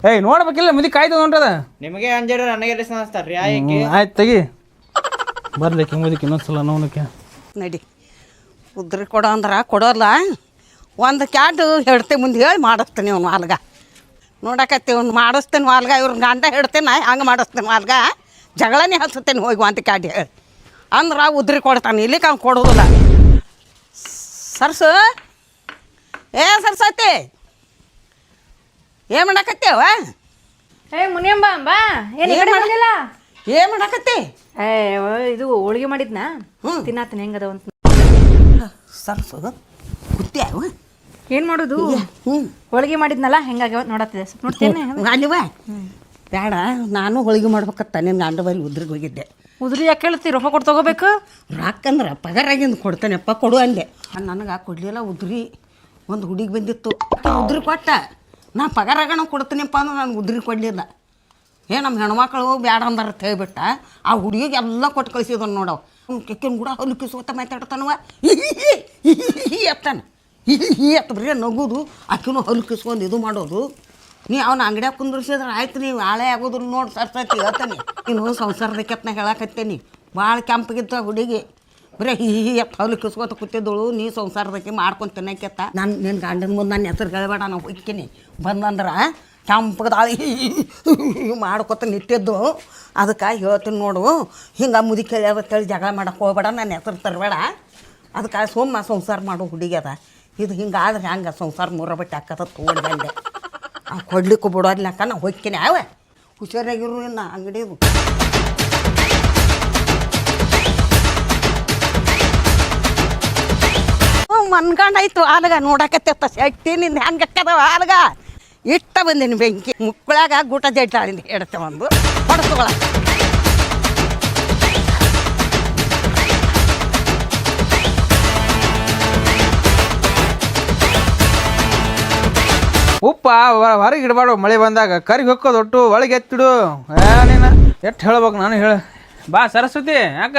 ಏಯ್ ನೋಡ್ಬೇಕಿಲ್ಲ ಮುದಿ ಕಾಯ್ತದ ಹೊಂಟದ ನಿಮಗೆ ಅಂಜಾರ ನನಗೆ ಅನಿಸ್ತಾರ್ರಿ ಆಯ್ತು ತೆಗಿ ಬರ್ಲಿಕ್ಕೆ ಮುದಿಕ್ಕೆ ಇನ್ನೊಂದ್ಸಲ ನೋಡಕ್ಕೆ ನಡಿ ಉದ್ರಿ ಕೊಡೋ ಅಂದ್ರೆ ಕೊಡೋಲ್ಲ ಒಂದು ಕ್ಯಾಡು ಹೇಳ್ತೆ ಮುಂದೆ ಹೇಳಿ ಮಾಡಿಸ್ತೀನಿ ಅವ್ನು ವಾಲ್ಗ ನೋಡಕತ್ತೀವಿ ಅವ್ನು ಮಾಡಿಸ್ತೇನೆ ವಾಲ್ಗ ಇವ್ರ ಗಂಡ ಹೇಳ್ತೇನೆ ಹಂಗೆ ಮಾಡಿಸ್ತೇನೆ ವಾಲ್ಗ ಜಗಳನೇ ಹಚ್ತೇನೆ ಹೋಗಿ ಒಂದು ಕ್ಯಾಡ್ ಹೇಳಿ ಅಂದ್ರೆ ಉದ್ರಿ ಕೊಡ್ತಾನೆ ಇಲ್ಲಿಗೆ ಅವ್ನು ಕೊಡೋದಿಲ್ಲ ಸರ್ಸು ಏ ಸರ್ಸತಿ ಏನು ಮಾಡಕತ್ತೇವ ಮುನಿಯಂಬ ಬಾ ಏನು ಮಾಡಕತ್ತಿ ಇದು ಹೋಳಿಗೆ ಮಾಡಿದ್ನಾ ತಿನ್ನಾತೀನಿ ಹೆಂಗದ ಅಂತ ಸರ್ಸು ಕುತ್ತ್ಯಾವ ಏನ್ ಮಾಡೋದು ಹೋಳಿಗೆ ಮಾಡಿದ್ನಲ್ಲ ಹೆಂಗಾಗ್ಯಾವ ನೋಡತ್ತಿದೆ ನೋಡ್ತೇನೆ ಅಲ್ಲಿವ ಬೇಡ ನಾನು ಹೋಳಿಗೆ ಮಾಡ್ಬೇಕತ್ತ ನಿನ್ನ ಗಂಡ ಬಲ್ಲಿ ಉದ್ರಿಗೆ ಹೋಗಿದ್ದೆ ಉದ್ರಿ ಯಾಕೆ ಹೇಳ್ತಿ ರೊಕ್ಕ ಕೊಟ್ಟು ತಗೋಬೇಕು ರೊಕ್ಕಂದ್ರೆ ಪಗಾರಾಗಿಂದು ಕೊಡ್ತೇನೆಪ್ಪ ಕೊಡು ಅಂದೆ ನನಗೆ ಕೊಡಲಿಲ್ಲ ಉದ್ರಿ ಒಂದು ಹುಡುಗಿ ಬಂದಿತ್ತು ಉದ್ರಿ ಕೊಟ್ಟ ನಾ ಪಗಾರಾಗಣ ಕೊಡ್ತೀನಿಪ್ಪ ಅಂದ್ರೆ ನಾನು ಉದ್ರಿ ಕೊಡಲಿಲ್ಲ ನಮ್ಮ ಹೆಣ್ಮಕ್ಳು ಬೇಡ ಅಂದಾರ ಹೇಳ್ಬಿಟ್ಟ ಆ ಹುಡುಗಿಗೆ ಎಲ್ಲ ಕೊಟ್ಟು ಕಳಿಸಿದನು ನೋಡವ ಕೆಕ್ಕಿನ ಕೂಡ ಹೊಲಿಕಿಸ್ಕೊತ ಮಾತಾಡ್ತಾನವ ಎತ್ತಾನ ಎತ್ತ ಬರೀ ನಗೋದು ಆಕಿನೂ ಹೊಲಿಕಿಸ್ಕೊಂಡು ಇದು ಮಾಡೋದು ನೀ ಅವನ ಅಂಗಡಿಯಾಗ ಕುಂದ್ರಿಸಿದ್ರೆ ಆಯ್ತು ನೀವು ಹಾಳೆ ಆಗೋದ್ರ ನೋಡಿ ಸರ್ಸತಿ ಹೇಳ್ತಾನೆ ನೀನು ಸಂಸಾರದ ಕೆತ್ತನ ಹೇಳಕತ್ತೇನಿ ಭಾಳ ಕೆಂಪಗಿತ್ತು ಹುಡುಗಿ ಬರೀ ಎತ್ತ ಹೊಲಿಕಿಸ್ಕೊತ ಕೂತಿದ್ದಳು ನೀ ಸಂಸಾರದಕ್ಕೆ ಮಾಡ್ಕೊಂಡು ತಿನ್ನಕ್ಕೆತ್ತ ನಾನು ನಿನ್ನ ಗಂಡನ ಮುಂದೆ ನನ್ನ ಹೆಸರು ಹೇಳಬೇಡ ನಾವು ಹೋಗ್ತೀನಿ ಬಂದಂದ್ರೆ ಕೆಂಪಗದಾಳಿ ಮಾಡ್ಕೊತ ನಿಂತಿದ್ದು ಅದಕ್ಕೆ ಹೇಳ್ತೀನಿ ನೋಡು ಹಿಂಗೆ ಮುದಿ ಕೇಳಿ ಜಗಳ ಮಾಡಕ್ಕೆ ಹೋಗ್ಬೇಡ ನನ್ನ ಹೆಸರು ತರಬೇಡ ಅದಕ್ಕೆ ಸೋಮ ಸಂಸಾರ ಮಾಡೋ ಹುಡುಗಿ ಅದ ಇದು ಹಿಂಗಾದ್ರೆ ಹಂಗೆ ಸಂಸಾರ ಮೂರ ಬಟ್ಟೆ ಹಾಕತ್ತ ತೋಡಿ ಬಂದೆ ಕೊಡ್ಲಿಕ್ಕೂ ಬಿಡೋದ್ಲಕ್ಕ ನಾ ಹೋಗ್ತೀನಿ ಯಾವ ಹುಷಾರಾಗಿರು ಇನ್ನು ಅಂಗಡಿದು ಮನ್ಕೊಂಡಾಯ್ತು ಆಲ್ಗ ನೋಡಕತ್ತ ಶಕ್ತಿ ನಿಂದು ಹೆಂಗೆ ಅಕ್ಕದವ ಆಲ್ಗ ಇಷ್ಟ ಬಂದೀನಿ ಬೆಂಕಿ ಮುಕ್ಕಳಾಗ ಗೂಟ ಜಡ್ಲಾಳಿಂದ ಹೇಳ್ತೆ ಒಂದು ಹೊಡೆಸ್ಕೊಳ ಉಪ್ಪ ಹೊರಗೆ ಇಡಬಾರ್ದು ಮಳೆ ಬಂದಾಗ ಕರಿಗೆ ಹೊಕ್ಕೋದು ಒಟ್ಟು ಒಳಗೆ ಎತ್ತಿಡು ನೀನು ಎಷ್ಟು ಹೇಳ್ಬೇಕು ನಾನು ಹೇಳ ಬಾ ಸರಸ್ವತಿ ಯಾಕ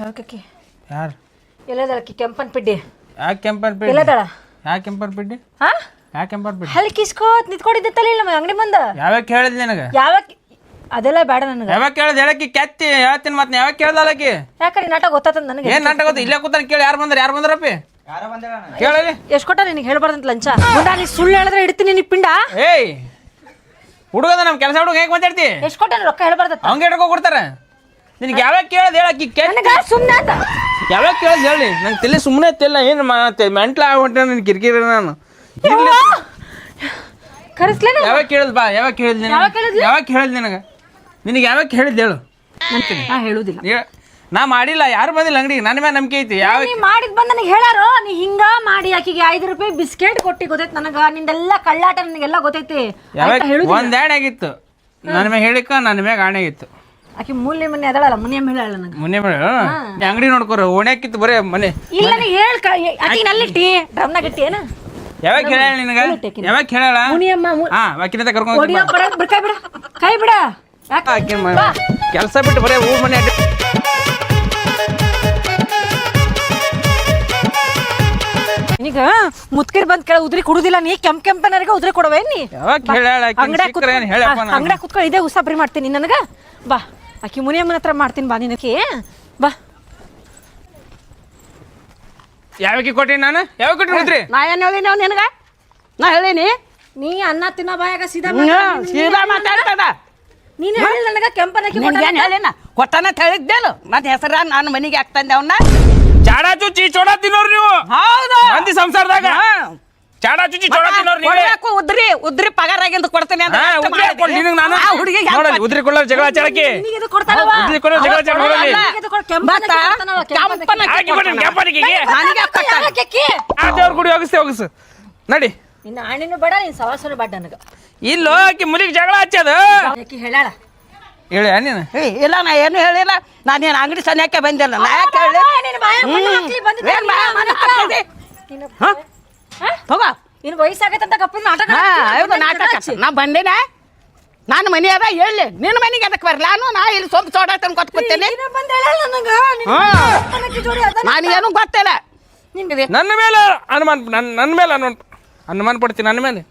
ಯಾಕೆ ಯಾರು ಎಲ್ಲದಳಕ್ಕೆ ಕೆಂಪನ್ ಪಿಡ್ಡಿ ಯಾಕೆ ಕೆಂಪನ್ ಪಿಡ್ಡಿ ಎಲ್ಲದಳ ಯಾಕೆ ಕೆಂಪನ್ ಪಿಡ್ಡಿ ಯಾಕೆ ಕೆಂಪನ್ ಪಿಡ್ಡಿ ಅಲ್ಲಿ ಕಿಸ್ಕೋತ್ ನಿಂತ್ಕೊಂಡಿದ್ದಲ್ಲ ಇಲ್ಲ ಅಂಗಡಿ ಬಂದ ಯಾವಾಗ ಹೇಳಿದ್ ನಿನಗೆ ಯಾವಾಗ ಅದೆಲ್ಲ ಬೇಡ ನನಗೆ ಯಾವಾಗ ಕೇಳಿದ್ ಹೇಳಕ್ಕಿ ಕೆತ್ತಿ ಹೇಳ್ತೀನಿ ಮತ್ತೆ ಯಾವಾಗ ಕೇಳ್ದಲ್ಲಕ್ಕಿ ಯಾಕಂದ್ರೆ ನಾಟಕ ಗೊತ್ತಾತಂದ ನನಗೆ ಏನ್ ನಾಟಕ ಗೊತ್ತ ಇಲ್ಲೇ ಕೂತಾನೆ ಕೇಳಿ ಯಾರು ಬಂದ್ರಪ್ಪಿ ಕೇಳಿ ಎಷ್ಟು ಕೊಟ್ಟ ನಿನಗೆ ಹೇಳ್ಬಾರ್ದಂತ ಲಂಚ ನೀ ಸುಳ್ಳು ಹೇಳಿದ್ರೆ ಇಡ್ತೀನಿ ನೀ ಪಿಂಡ ಏಯ್ ಹುಡುಗದ ನಮ್ಮ ಕೆಲಸ ಹುಡುಗ ಹೇಗೆ ಮಾತಾಡ್ತಿ ಎಷ್ಟು ಕೊಟ್ಟ ರೊಕ್ಕ ಹೇಳ್ಬಾರ್ದ ಹಂಗೆ ಹಿಡ್ಕೊ ಕೊಡ್ತಾರ ನಿನಗೆ ಯಾವಾಗ ಕೇಳೋದು ಹೇಳಕ್ಕಿ ಸುಮ್ಮನೆ ಯಾವಾಗ ಕೇಳೋದು ಹೇಳಿ ನಂಗೆ ತಲೆ ಸುಮ್ಮನೆ ತಿಲ್ಲ ಏನು ಮೆಂಟ್ಲ ಆಗ್ಬಿಟ್ಟೆ ನನ್ ಕಿರಿಕಿರಿ ನಾನು ಕರೆಸ್ಲೇನ ಯಾವಾಗ ಕೇಳಿದ್ ಬಾ ಯಾವಾಗ ಕೇಳಿದ್ ಯಾವಾಗ ಹೇಳಿದ್ ನಿನಗೆ ಯಾವಾಗ ಹೇಳಿದ್ ಹೇಳು ನಾ ಹೇಳುದಿಲ್ಲ ನಾ ಮಾಡಿಲ್ಲ ಯಾರು ಬಂದಿಲ್ಲ ಅಂಗಡಿಗೆ ನನ್ನ ಮೇಲೆ ನಂಬಿಕೆ ಐತಿ ಯಾವ ನೀ ಮಾಡಿದ್ ಬಂದ ನನಗೆ ಹೇಳಾರೋ ನೀ ಹಿಂಗ ಮಾಡಿ ಆಕಿಗೆ 5 ರೂಪಾಯಿ ಬಿಸ್ಕೆಟ್ ಕೊಟ್ಟಿ ಗೊತ್ತೈತಿ ನನಗ ನಿಂದೆಲ್ಲ ಕಳ್ಳಾಟ ನನಗೆಲ್ಲ ಗೊತ್ತೈತಿ ಒಂದ್ ಆಣೆ ಆಗಿತ್ತು ನನ್ನ ಮ್ಯಾಗ ಹೇಳಿಕ ನನ್ನ ಮ್ಯಾಗ ಆಣೆ ಆಗಿತ್ತು ಆಕಿ ಮೂಲೆ ಮನೆ ಅದಳಲ್ಲ ಮುನಿಯಮ್ಮ ಹೇಳಲ್ಲ ನನಗೆ ಮುನಿಯಮ್ಮ ಅಂಗಡಿ ನೋಡ್ಕೊರ ಓಣ್ಯಾಕಿತ್ತು ಬರೇ ಮನೆ ಇಲ್ಲ ನೀ ಹೇಳ್ ಆಕಿಗೆ ನಲ್ಲಿಟ್ಟಿ ಡ್ರಮ್ನಾಗ ಇಟ್ಟಿ ಏನ ಯಾವಾಗ ಹೇಳ ನಿನಗ ಯಾವಾಗ ಹೇಳಲ್ಲ ಮುನಿಯಮ್ಮ ಆಕಿನ ಕರ್ಕೊಂಡು ಕೈ ಬಿಡ ಕೆಲಸ ಬಿಟ್ಟು ಬರೇ ಊರ್ ಮನೆ ಈಗ ಮುತ್ಕಿರ್ ಬಂದ್ ಕೇಳ ಉದ್ರಿ ಕುಡುದಿಲ್ಲ ನೀ ಕೆಂಪನರಿಗೆ ಉದ್ರಿ ಕೊಡವೇ ನೀ ಅಂಗಡಿ ಕುತ್ಕೊಳ್ಳಿ ಇದೇ ಉಸಾಬ್ರಿ ಮಾಡ್ತೀನಿ ನನಗ ಬಾ ಆಕಿ ಮುನಿಯಮ್ಮನ ಹತ್ರ ಮಾಡ್ತೀನಿ ಬಾ ನಿನಗೆ ಬಾ ಯಾವಾಗ ಕೊಟ್ಟಿ ನಾನು ಯಾವಾಗ ಕೊಟ್ಟಿ ನಾ ಏನು ಹೇಳಿನಿ ಅವ್ನು ನಿನಗ ನಾ ಹೇಳೀನಿ ನೀ ಅನ್ನ ತಿನ್ನೋ ಬಾಯಾಗ ಸೀದಾ ಮಾತಾಡ್ತದ ನೀನು ಹೇಳಿ ನನಗ ಕೆಂಪನಕ್ಕೆ ಏನು ಹೇಳಿನ ಕೊಟ್ಟನ ಹೇಳಿದ್ದೇನು ನನ್ನ ಹೆಸರ ನಾನು ಮನೆಗೆ ಹಾಕ್ತಂದೆ ಅವನ್ನ ಚಾಡ ಚುಚ್ಚಿ ಚೋಡ ತಿನ್ನೋರು ನೀವು ಹೌದು ಮಂದಿ ಸಂಸಾರದಾಗ ಚಾಡ ಚುಚ್ಚಿ ಚೋಡ ತಿನ್ನೋರು ನೀವು ಉದ್ರಿ ಪಗಾರಾಗಿಂದ ಕೊಡ್ತೇನೆ ಅಂತ ಉದ್ರಿ ಕೊಳ್ಳೋ ಜಗಳ ಚಾಡಕ್ಕೆ ಉದ್ರಿ ಕೊಳ್ಳೋ ಜಗಳ ದೇವ್ರ ಗುಡಿ ಹೋಗಿಸ್ತೆ ನಡಿ ನಿನ್ನ ಹಣ್ಣಿನ ಬೇಡ ನೀನ್ ಸವಾಸನ ಬೇಡ ನನಗ ಇಲ್ಲೋ ಆಕಿ ಮುಲಿಗೆ ಜಗಳ ಹಚ್ಚದ ಹೇಳಾಳ ಹೇಳಿ ನೀನು ಇಲ್ಲ ನಾ ಏನು ಹೇಳಿಲ್ಲ ನಾನೇನು ಅಂಗಡಿ ಸನ್ಯಾಕೆ ಬಂದಿಲ್ಲ ನಾ ಯಾಕೆ ತಗೋ ನಿನ್ ವಯಸ್ಸಾಗೈತಂತ ಕಪ್ಪಿನ ನಾಟಕ ನಾ ಬಂದೇನ ನಾನು ಮನೆ ಅದ ಹೇಳಿ ನಿನ್ನ ಮನೆಗೆ ಅದಕ್ಕೆ ಬರಲ್ಲ ನಾ ಇಲ್ಲಿ ಸೊಪ್ಪು ಚೋಡ ತಂದು ಕೊಟ್ಕೊತೇನೆ ನಾನು ಗೊತ್ತಿಲ್ಲ ನನ್ನ ಮೇಲೆ ಅನುಮಾನ ನನ್ನ ಮೇಲೆ ಅನುಮಾನ ಪಡ್ತೀನಿ ನನ್ನ ಮೇಲೆ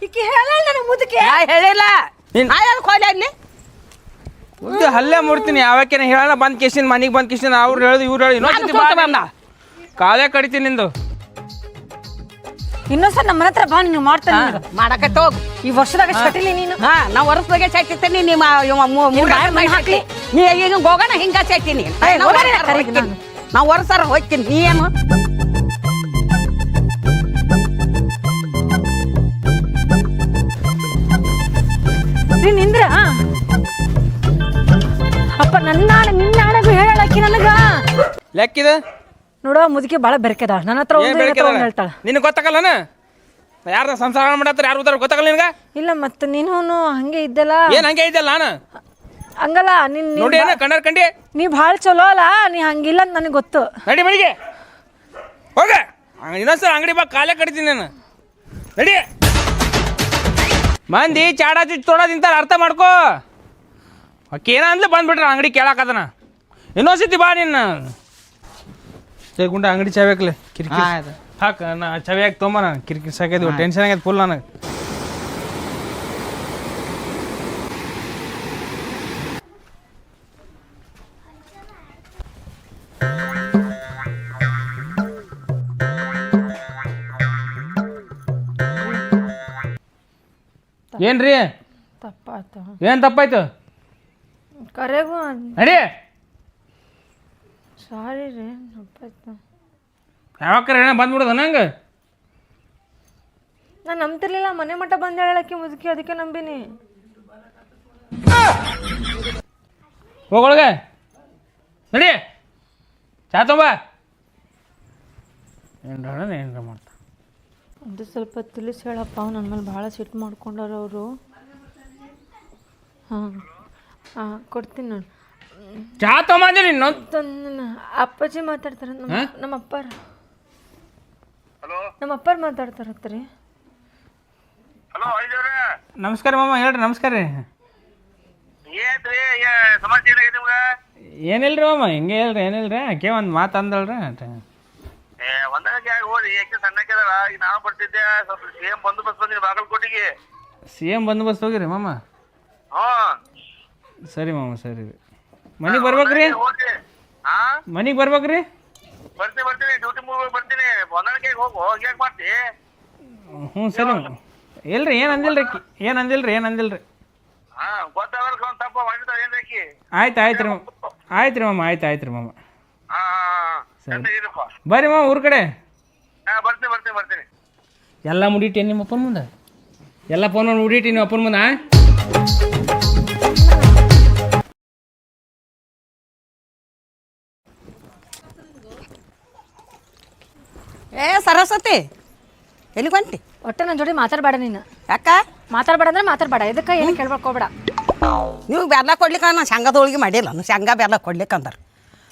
ಈಕಿ ಹೇಳ ನನಗೆ ಮುದುಕೆ ನಾ ಹೇಳಿಲ್ಲ ನಾ ಯಾಕೆ ಹೋಗ್ಲಿ ಅಲ್ಲಿ ಒಂದು ಹಲ್ಲೆ ಮುಡ್ತೀನಿ ಯಾವಕ್ಕೇನೆ ಹೇಳೋಣ ಬಂದ್ ಕಿಶನ್ ಮನೆಗೆ ಬಂದ್ ಕಿಶನ್ ಅವ್ರು ಹೇಳುದು ಇವ್ರು ಹೇಳಿ ಇನ್ನೊಂದ್ಸತಿ ಕಾಲೇ ಕಡಿತೀನಿ ನಿಂದು ಇನ್ನೊಂದ್ಸಲ ನಮ್ಮ ಹತ್ರ ಬಾ ನೀನು ಮಾಡ್ತಾನೆ ಮಾಡಕತ್ತ ಹೋಗು ಈ ವರ್ಷದಾಗ ಚಟಿಲಿ ನೀನು ಹಾ ನಾ ವರ್ಷದಾಗೆ ಚೈತಿರ್ತೀನಿ ನಿಮ್ಮ ಹಾಕಿ ನೀ ಈಗ ಹೋಗೋಣ ಹಿಂಗ ಚೈತೀನಿ ನಾ ವರ್ಷಾರ ಹೋಗ್ತೀನಿ ನೀ ಏನು ನಿಂದ್ರ ಅಪ್ಪ ನಿನ್ನಾಣಗೂ ಹೇಳಕ್ಕಿ ನನಗ ಲೆಕ್ಕಿದ ನೋಡುವ ಮುದುಕಿ ಭಾಳ ಬೆರಕೆದಾಳ ನನ್ನ ಹತ್ರ ಒಂದು ಹೇಳ್ತಾಳ ನಿನಗೆ ಗೊತ್ತಾಗಲ್ಲನ ಯಾರ ಸಂಸಾರ ಮಾಡತ್ತಾರ ಯಾರು ಉದಾರ ಗೊತ್ತಾಗಲ್ಲ ನಿನಗ ಇಲ್ಲ ಮತ್ತೆ ನೀನು ಹಂಗೆ ಇದ್ದಲ್ಲ ಏನ್ ಹಂಗೆ ಇದ್ದಲ್ಲ ನಾನು ಹಂಗಲ್ಲ ನೋಡಿ ಏನ ಕಣ್ಣಾರ ಕಂಡಿ ನೀ ಭಾಳ ಚಲೋ ಅಲ್ಲ ನೀ ಹಂಗಿಲ್ಲ ಅಂತ ನನಗೆ ಗೊತ್ತು ನಡಿ ಮನೆಗೆ ಹೋಗ ಇನ್ನೊಂದ್ಸಲ ಅಂಗಡಿ ಬಾ ಕಾಲೇ ಕಡಿತೀನಿ ನಾನು ನಡಿ ಮಂದಿ ಚಾಡ ತೊಡ ತಿಂತಾರ ಅರ್ಥ ಮಾಡ್ಕೋ ಏನ ಅಂದ್ಲು ಬಂದ್ಬಿಟ್ರ ಅಂಗಡಿ ಕೇಳಾಕದನ ಇನ್ನೊಂದ್ಸತಿ ಬಾ ನಿನ್ನ ಗುಂಡ ಅಂಗಡಿ ಚಾವ್ಯಾಕ್ಲೆ ಕಿರಿಕಿರಿ ಹಾಕ ನಾ ಚಾವ್ಯಾಕ ತೊಂಬ ನಾನು ಕಿರಿಕಿರಿ ಸಾಕೈತಿ ಟೆನ್ಷನ್ ಆಗೈತೆ ಫುಲ್ ನನಗೆ ಏನ್ರಿ ತಪ್ಪಾಯ್ತು ಏನು ತಪ್ಪಾಯ್ತು ಕರೆಗೂ ನಡಿ ಸಾರಿ ರೀ ತಪ್ಪಾಯ್ತು ಯಾವಾಗ್ರ ಏನ ಬಂದ್ಬಿಡೋದು ನಂಗೆ ನಾನು ನಂಬ್ತಿರ್ಲಿಲ್ಲ ಮನೆ ಮಟ್ಟ ಬಂದು ಹೇಳಕ್ಕೆ ಮುದುಕಿ ಅದಕ್ಕೆ ನಂಬಿನಿ ಹೋಗೊಳಗೆ ನಡಿ ಚಾ ತೊಂಬ ಏನ್ರ ಮಾಡ್ತಾ ಅದು ಸ್ವಲ್ಪ ತಿಳಿಸಿ ಹೇಳಪ್ಪ ನನ್ನ ಮೇಲೆ ಭಾಳ ಸಿಟ್ಟು ಮಾಡ್ಕೊಂಡಾರ ಅವರು ಹಾಂ ಕೊಡ್ತೀನಿ ನಾನು ಚಾ ತೊಂಬಂದಿರಿ ಇನ್ನೊಂದು ಅಪ್ಪಾಜಿ ಮಾತಾಡ್ತಾರ ನಮ್ಮ ಅಪ್ಪಾರ ನಮ್ಮ ಅಪ್ಪಾರು ಮಾತಾಡ್ತಾರತ್ರಿ ನಮಸ್ಕಾರ ಮಾಮ ಹೇಳ್ರಿ ನಮಸ್ಕಾರ ರೀ ಏನಿಲ್ರಿ ಮಾಮ ಹಿಂಗೆ ಹೇಳ್ರಿ ಏನಿಲ್ರಿ ಆಕೆ ಒಂದು ಮಾತು ಅಂದಳ್ರಿ ಸಿ ಎಂ ಬಂದೋಬಸ್ತ್ ಹೋಗಿರಿ ಮಾಮ ಸರಿ ಮಾಮ ಸರಿ ರೀ ಮನೆಗೆ ಬರ್ಬೇಕ್ರಿ ಮನೆಗೆ ಬರ್ಬೇಕ್ರಿ ಹ್ಞೂ ಸರಿ ಇಲ್ರಿ ಏನು ಅಂದಿಲ್ರಿ ಆಯ್ತು ಆಯ್ತು ರೀ ಮಾಮ ಆಯ್ತು ಮಾಮ ಸರಿ ಬರ್ರಿ ಮಾಮ ಊರ ಕಡೆ ಎಲ್ಲ ಮುಡಿಟಿ ನಿಮ್ಮ ಅಪ್ಪನ ಮುಂದೆ ಎಲ್ಲ ಫೋನ್ ಮಾಡಿ ಮುಡಿಟಿ ನಿಮ್ಮ ಅಪ್ಪನ ಮುಂದೆ ಏ ಸರಸ್ವತಿ ಎಲ್ಲಿಗೆ ಹೊಂಟಿ ಒಟ್ಟೆ ನನ್ನ ಜೋಡಿ ಮಾತಾಡಬೇಡ ನೀನು ಯಾಕ ಮಾತಾಡಬೇಡ ಅಂದ್ರೆ ಮಾತಾಡಬೇಡ ಇದಕ್ಕೆ ಏನು ಕೇಳ್ಬೇಕು ಹೋಗ್ಬೇಡ ನೀವು ಬೆಲ್ಲ ಕೊಡ್ಲಿಕ್ಕೆ ನಾನು ಶೇಂಗಾದ ಹೋಳಿಗೆ ಮಾಡಿಲ್ಲ ನಾನು ಶೇಂಗಾ ಬೆಲ್ಲ ಕೊಡ್ಲಿಕ್ಕೆ ಅಂದಾರ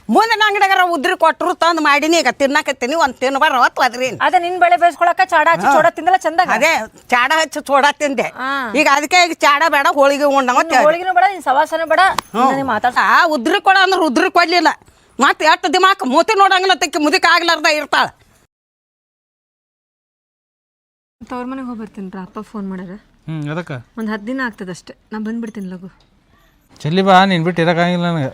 ಮುಂದೆ ಅಂಗಡಿಯಾಗಾರ ಉದ್ರಿ ಕೊಟ್ಟರು ತಂದು ಮಾಡೀನಿ ಈಗ ತಿನ್ನಕತ್ತೀನಿ ಒಂದು ತಿನ್ಬಾರ ಹೊತ್ತು ಅದ್ರಿ ಅದೇ ನಿನ್ನ ಬೆಳೆ ಬೇಯಿಸ್ಕೊಳಕ ಚಾಡ ಹಚ್ಚಿ ಚೋಡ ತಿಂದಲ್ಲ ಚಂದಾಗ ಅದೇ ಚಾಡ ಹಚ್ಚಿ ಚೋಡ ತಿಂದೆ ಈಗ ಅದಕ್ಕೆ ಈಗ ಚಾಡ ಬೇಡ ಹೋಳಿಗೆ ಉಂಡವ ಹೋಳಿಗೆನೂ ಬೇಡ ನಿನ್ನ ಸವಾಸನೂ ಬೇಡ ಮಾತಾಡ ಉದ್ರಿ ಕೊಡ ಅಂದ್ರೆ ಉದ್ರಿ ಕೊಡ್ಲಿಲ್ಲ ಮತ್ತೆ ಎಷ್ಟು ದಿಮಾಕ್ ಮೂತಿ ನೋಡಂಗಿಲ್ಲ ತಕ್ಕಿ ಮುದಿಕ ಆಗ್ಲಾರ್ದ ಇರ್ತಾಳ ತವ್ರ ಮನೆಗೆ ಹೋಗಿ ಬರ್ತೀನಿ ರಾ ಅಪ್ಪ ಫೋನ್ ಮಾಡ್ಯಾರ ಅದಕ್ಕೆ ಒಂದು 10 ದಿನ ಆಗ್ತದಷ್ಟೇ ನಾ ಬಂದ್ಬಿಡ್ತೀನಿ ಲಗು ಚಲ್ಲಿ ಬಾ ನೀನು ಬಿಟ್ಟು ಇರೋಕ್ಕಾಗಿಲ್ಲ ನನಗೆ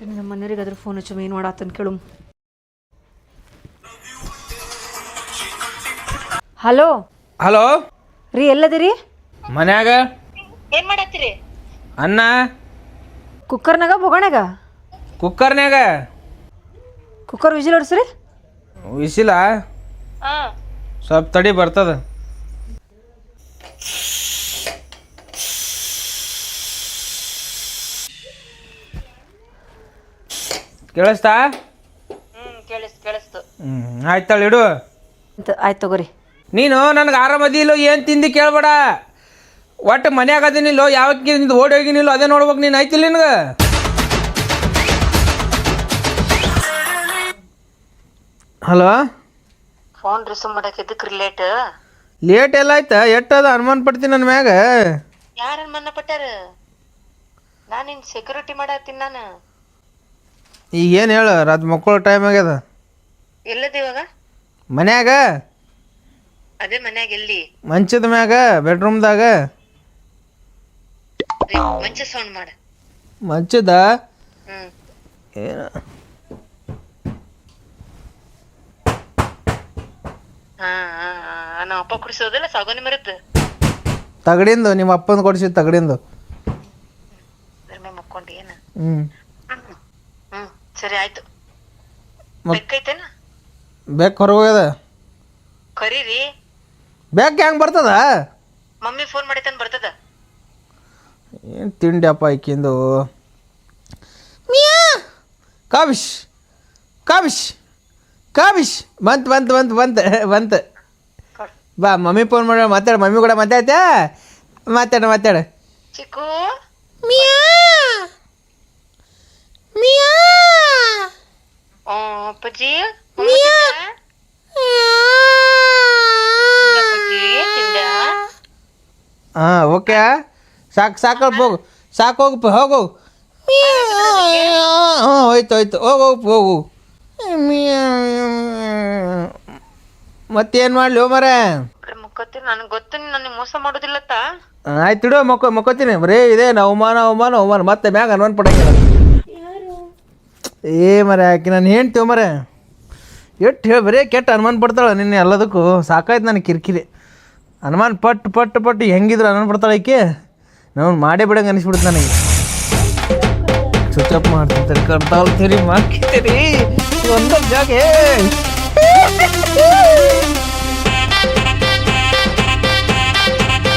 ನಮ್ಮ ಮನೆಯವ್ರಿಗೆ ಅದ್ರ ಫೋನ್ ಹಚ್ಚು ಏನು ಮಾಡಾತನ್ ಕೇಳು ಹಲೋ ಹಲೋ ರೀ ಎಲ್ಲದಿರಿ ಮನ್ಯಾಗ ಏನ್ ಮಾಡತ್ತೀರಿ? ಅನ್ನ ಕುಕ್ಕರ್ನಾಗ ಬೊಗಣಾಗ ಕುಕ್ಕರ್ನ್ಯಾಗ ಕುಕ್ಕರ್ ವಿಜಿಲ್ ಹೊಡ್ಸ್ರಿ ವಿಸಿಲ ಹಾ ಸ್ವಲ್ಪ ತಡಿ ಬರ್ತದ ಕೇಳಿಸ್ತಾ ಕೇಳಿಸ್ತು. ಆಯ್ತಾಳ ಇಡು ಆಯ್ತು ತಗೋರಿ ನೀನು ನನಗೆ ಆರಾಮದಿಲ್ಲೋ ಏನು ತಿಂದು ಕೇಳಬೇಡ ಒಟ್ಟು ಮನ್ಯಾಗ ಅದೇನಿಲ್ಲೋ ಯಾವಕ್ಕೆ ಓಡಿ ಹೋಗಿನಿಲ್ಲೋ ಅದೇ ನೋಡ್ಬೇಕು ನೀನು ಆಯ್ತಿಲ್ಲ ನಿನಗೆ ಹಲೋ ಫೋನ್ ರಿಸೀವ್ ಮಾಡಕ್ಕೆ ಇದಕ್ಕೆ ಲೇಟ್ ಎಲ್ಲ ಆಯ್ತಾ ಎಟ್ಟದ ಅನುಮಾನ ಪಡ್ತೀನಿ ನನ್ನ ಮ್ಯಾಗ ಯಾರು ಅನುಮಾನ ಪಟ್ಟಾರ? ನಾನು ನಿನ್ ಸೆಕ್ಯೂರಿಟಿ ಮಾಡತ್ತೀನಿ ನಾನು. ಈಗ ಏನು ಹೇಳು, ರಾತ್ರಿ ಮಕ್ಕಳು ಟೈಮ್ ಆಗ್ಯದ. ಎಲ್ಲದ ಇವಾಗ? ಮನ್ಯಾಗ, ಅದೇ ಮನ್ಯಾಗ ಎಲ್ಲಿ? ಮಂಚದ ಮ್ಯಾಗ, ಬೆಡ್ರೂಮ್ದಾಗ. ಮಂಚ ಸೌಂಡ್ ಮಾಡ. ಮಂಚದ ಹ್ಮ್ ಏನು ಹಾ ನಮ್ಮ ಅಪ್ಪ ಕುಡಿಸೋದಿಲ್ಲ ಸಾಗೋನಿ ಮರದ್ದು. ತಗಡಿಂದು, ನಿಮ್ಮ ಅಪ್ಪನ ಕೊಡಿಸಿದ ತಗಡಿಂದು. ಅದ್ರ ಮೇಲೆ ಮಕ್ಕೊಂಡಿ ಏನ? ಹ್ಞೂ ಹ್ಮ್ ಸರಿ ಆಯ್ತು. ಬೆಕ್ಕೈತೇನ? ಬೆಕ್ಕ ಹೊರಗೆ ಹೋಗ್ಯದ. ಕರೀರಿ. ಬೆಕ್ಕ ಹೆಂಗೆ ಬರ್ತದ? ಮಮ್ಮಿ ಫೋನ್ ಮಾಡೈತೇನ್ ಬರ್ತದ? ಏನು ತಿಂಡಿ ಅಪ್ಪ ಆಕಿಂದು. ಮಿಯಾ ಕಾಬಿಶ್ ಕಾಬಿಶ್ ಕಾಬಿಶ್ ಬಂತು ಬಂತು ಬಂತು ಬಂತು ಬಂತು. ಬಾ ಮಮ್ಮಿ ಫೋನ್ ಮಾಡಿ ಮಾತಾಡು. ಮಮ್ಮಿ ಕೂಡ ಮಾತಾಡ್ತಾ ಮಾತಾಡು. ಚಿಕ್ಕು ಮಿಯಾ ಮಿಯಾ ಅಪ್ಪಾಜಿ ಹಾಂ ಓಕೆ ಸಾಕು ಹೋಗು, ಸಾಕು ಹೋಗಪ್ಪ, ಹೋಗು. ಹಾಂ ಹೋಯ್ತು ಹೋಗು. ಮತ್ತೇನು ಮಾಡಲಿ ಹೋ ಮರ? ಮುಕ್ಕತ್ತೀನಿ. ನನಗೆ ಗೊತ್ತು ನನಗೆ ಮೋಸ ಮಾಡೋದಿಲ್ಲತ್ತ. ಆಯ್ತು ಇಡು, ಮಕ್ಕೋತೀನಿ. ಬರೀ ಇದೇನು ಅವಮಾನ ಮತ್ತೆ ಮ್ಯಾಗ ಅನುಮಾನ ಪಡಂಗಿಲ್ಲ. ಏ ಮರ ಆಕಿ ನಾನು ಹೇಳ್ತೀವಿ ಮರ, ಎಷ್ಟು ಹೇಳಿ ಬರೀ ಕೆಟ್ಟ ಅನುಮಾನ ಪಡ್ತಾಳೆ ನಿನ್ನೆ ಎಲ್ಲದಕ್ಕೂ. ಸಾಕಾಯ್ತು ನನಗೆ ಕಿರಿಕಿರಿ. ಅನುಮಾನ ಪಟ್ಟು ಹೆಂಗಿದ್ರು ಅನುಮಾನ ಪಡ್ತಾಳೆ ಆಕೆ. ನಾವು ಮಾಡೇ ಬಿಡಂಗೆ ಅನಿಸ್ಬಿಡುತ್ತೆ ನನಗೆ. ಸ್ವಿಚ್ ಆಫ್ ಮಾಡ್ತಿರ್ತಾರೆ, ಕರ್ತಾವ್ತೀರಿ ಮಾಡ್ಕಿದ್ದೀರಿ ಒಂದೊಂದು ಜಾಗ.